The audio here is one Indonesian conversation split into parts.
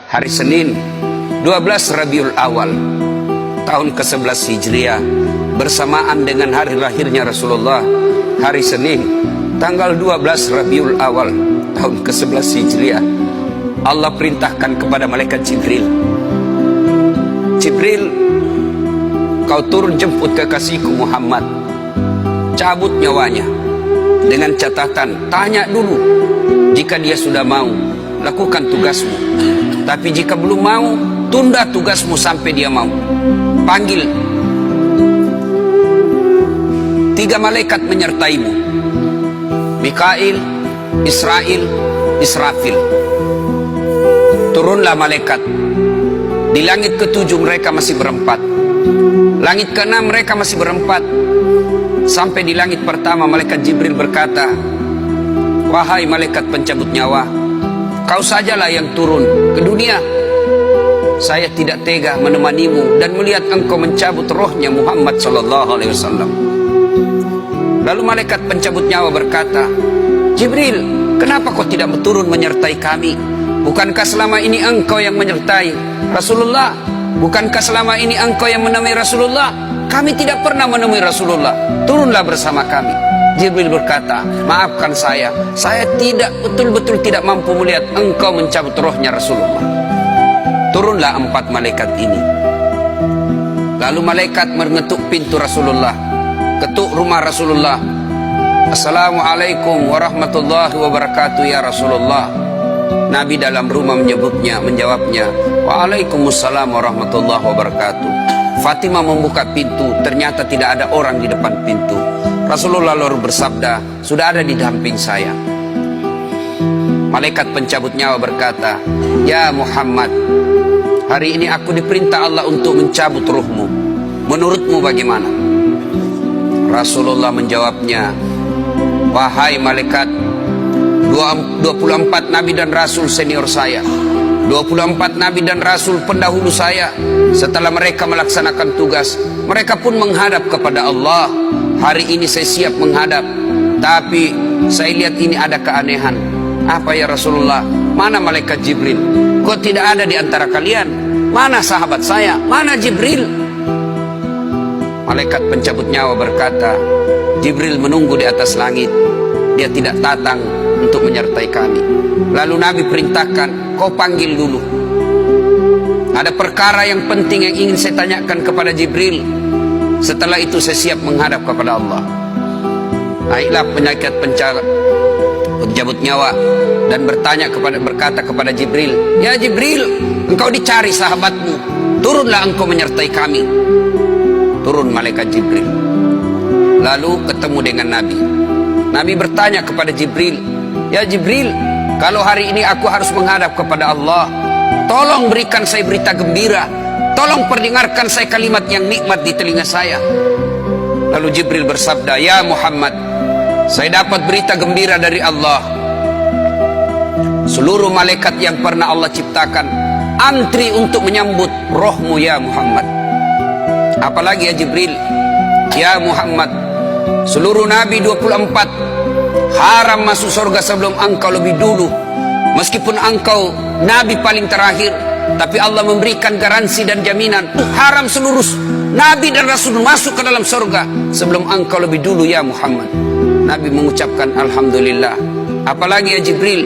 hari Senin 12 Rabiul Awal tahun ke-11 Hijriah, bersamaan dengan hari lahirnya Rasulullah, hari Senin tanggal 12 Rabiul Awal tahun ke-11 Hijriah, Allah perintahkan kepada malaikat Jibril, Jibril, kau turun jemput kekasihku Muhammad, cabut nyawanya, dengan catatan, tanya dulu, jika dia sudah mau, lakukan tugasmu, tapi jika belum mau, tunda tugasmu sampai dia mau. Panggil 3 malaikat menyertaimu, Mikail, Israel, Israfil. Turunlah malaikat. Di langit ke-7 mereka masih berempat, langit ke-6 mereka masih berempat. Sampai di langit pertama malaikat Jibril berkata, wahai malaikat pencabut nyawa, kau sajalah yang turun ke dunia. Saya tidak tega menemanimu dan melihat engkau mencabut rohnya Muhammad SAW. Lalu malaikat pencabut nyawa berkata, Jibril, kenapa kau tidak turun menyertai kami? Bukankah selama ini engkau yang menyertai Rasulullah? Bukankah selama ini engkau yang menemui Rasulullah? Kami tidak pernah menemui Rasulullah. Turunlah bersama kami. Jibril berkata, maafkan saya tidak betul-betul tidak mampu melihat engkau mencabut rohnya Rasulullah. Turunlah 4 malaikat ini. Lalu malaikat mengetuk pintu Rasulullah, ketuk rumah Rasulullah. Assalamualaikum warahmatullahi wabarakatuh ya Rasulullah. Nabi dalam rumah menjawabnya, waalaikumsalam warahmatullahi wabarakatuh. Fatimah membuka pintu, ternyata tidak ada orang di depan pintu. Rasulullah lalu bersabda, sudah ada di samping saya. Malaikat pencabut nyawa berkata, ya Muhammad, hari ini aku diperintah Allah untuk mencabut ruhmu. Menurutmu bagaimana? Rasulullah menjawabnya, wahai malaikat, 24 nabi dan rasul senior saya, 24 nabi dan rasul pendahulu saya, setelah mereka melaksanakan tugas, mereka pun menghadap kepada Allah. Hari ini saya siap menghadap, tapi saya lihat ini ada keanehan. Apa ya Rasulullah? Mana malaikat Jibril? Kok tidak ada di antara kalian? Mana sahabat saya? Mana Jibril? Malaikat pencabut nyawa berkata, Jibril menunggu di atas langit, dia tidak datang untuk menyertai kami. Lalu Nabi perintahkan, kau panggil dulu. Ada perkara yang penting yang ingin saya tanyakan kepada Jibril. Setelah itu saya siap menghadap kepada Allah. Naiklah malaikat pencabut nyawa dan berkata kepada Jibril, ya Jibril, engkau dicari sahabatmu, turunlah engkau menyertai kami. Turun malaikat Jibril, lalu ketemu dengan Nabi. Nabi bertanya kepada Jibril, ya Jibril, kalau hari ini aku harus menghadap kepada Allah, tolong berikan saya berita gembira, tolong perdengarkan saya kalimat yang nikmat di telinga saya. Lalu Jibril bersabda, ya Muhammad, saya dapat berita gembira dari Allah. Seluruh malaikat yang pernah Allah ciptakan antri untuk menyambut rohmu ya Muhammad. Apalagi ya Jibril, ya Muhammad, seluruh nabi 24 haram masuk surga sebelum engkau lebih dulu. Meskipun engkau nabi paling terakhir, tapi Allah memberikan garansi dan jaminan, haram seluruh nabi dan rasul masuk ke dalam surga sebelum engkau lebih dulu ya Muhammad. Nabi mengucapkan alhamdulillah. Apalagi ya Jibril,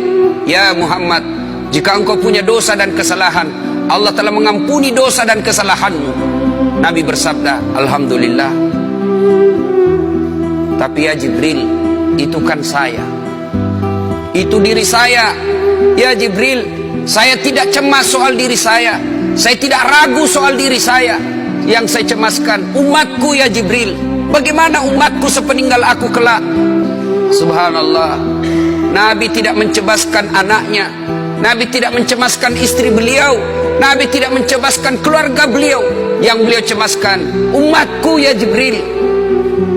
ya Muhammad, jika engkau punya dosa dan kesalahan, Allah telah mengampuni dosa dan kesalahanmu. Nabi bersabda alhamdulillah. Tapi ya Jibril, itu kan saya, itu diri saya. Ya Jibril, saya tidak cemas soal diri saya tidak ragu soal diri saya. Yang saya cemaskan umatku ya Jibril. Bagaimana umatku sepeninggal aku kelak? Subhanallah, Nabi tidak mencemaskan anaknya, Nabi tidak mencemaskan istri beliau, Nabi tidak mencemaskan keluarga beliau. Yang beliau cemaskan umatku ya Jibril.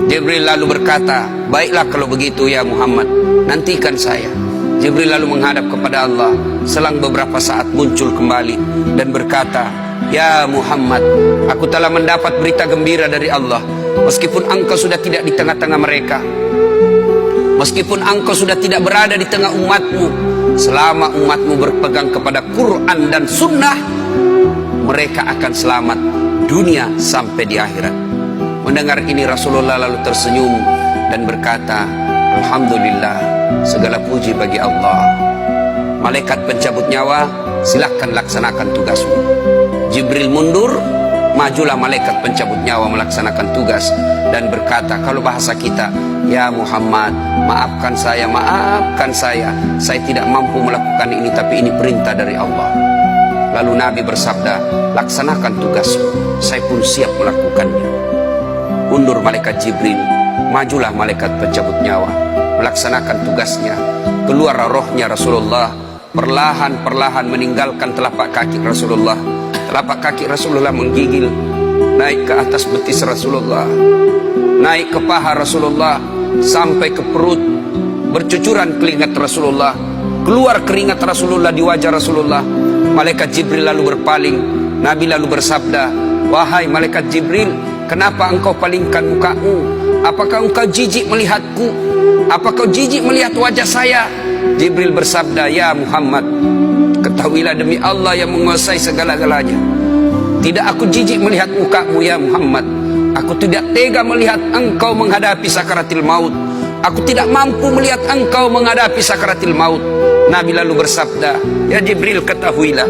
Jibril lalu berkata, baiklah kalau begitu ya Muhammad, nantikan saya. Jibril lalu menghadap kepada Allah. Selang beberapa saat muncul kembali dan berkata, ya Muhammad, aku telah mendapat berita gembira dari Allah. Meskipun engkau sudah tidak di tengah-tengah mereka, Meskipun engkau sudah tidak berada di tengah umatmu, selama umatmu berpegang kepada Quran dan Sunnah, mereka akan selamat dunia sampai di akhirat. Mendengar ini Rasulullah lalu tersenyum dan berkata, Alhamdulillah, segala puji bagi Allah. Malaikat pencabut nyawa, silahkan laksanakan tugasmu. Jibril mundur, majulah malaikat pencabut nyawa melaksanakan tugas dan berkata, kalau bahasa kita, ya Muhammad, maafkan saya, saya tidak mampu melakukan ini, tapi ini perintah dari Allah. Lalu Nabi bersabda, laksanakan tugasmu, saya pun siap melakukannya. Mundur malaikat Jibril, majulah malaikat pencabut nyawa melaksanakan tugasnya. Keluar rohnya Rasulullah, perlahan-perlahan meninggalkan telapak kaki Rasulullah. Telapak kaki Rasulullah menggigil naik ke atas betis Rasulullah, naik ke paha Rasulullah, sampai ke perut. Bercucuran keringat Rasulullah, keluar keringat Rasulullah di wajah Rasulullah. Malaikat Jibril lalu berpaling. Nabi lalu bersabda, wahai malaikat Jibril, kenapa engkau palingkan mukamu? Apakah engkau jijik melihatku? Apakah kau jijik melihat wajah saya? Jibril bersabda, ya Muhammad, ketahuilah demi Allah yang menguasai segala-galanya, tidak aku jijik melihat mukamu ya Muhammad. Aku tidak tega melihat engkau menghadapi sakaratil maut. Aku tidak mampu melihat engkau menghadapi sakaratil maut. Nabi lalu bersabda, ya Jibril, ketahuilah,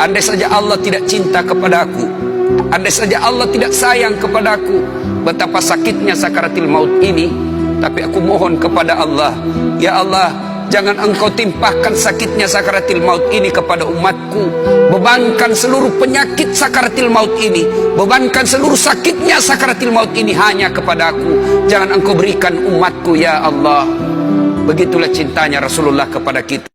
andai saja Allah tidak cinta kepada aku, andai saja Allah tidak sayang kepada aku, betapa sakitnya sakaratil maut ini. Tapi aku mohon kepada Allah, ya Allah, jangan engkau timpahkan sakitnya sakaratil maut ini kepada umatku. Bebankan seluruh penyakit sakaratil maut ini, bebankan seluruh sakitnya sakaratil maut ini hanya kepada aku. Jangan engkau berikan umatku ya Allah. Begitulah cintanya Rasulullah kepada kita.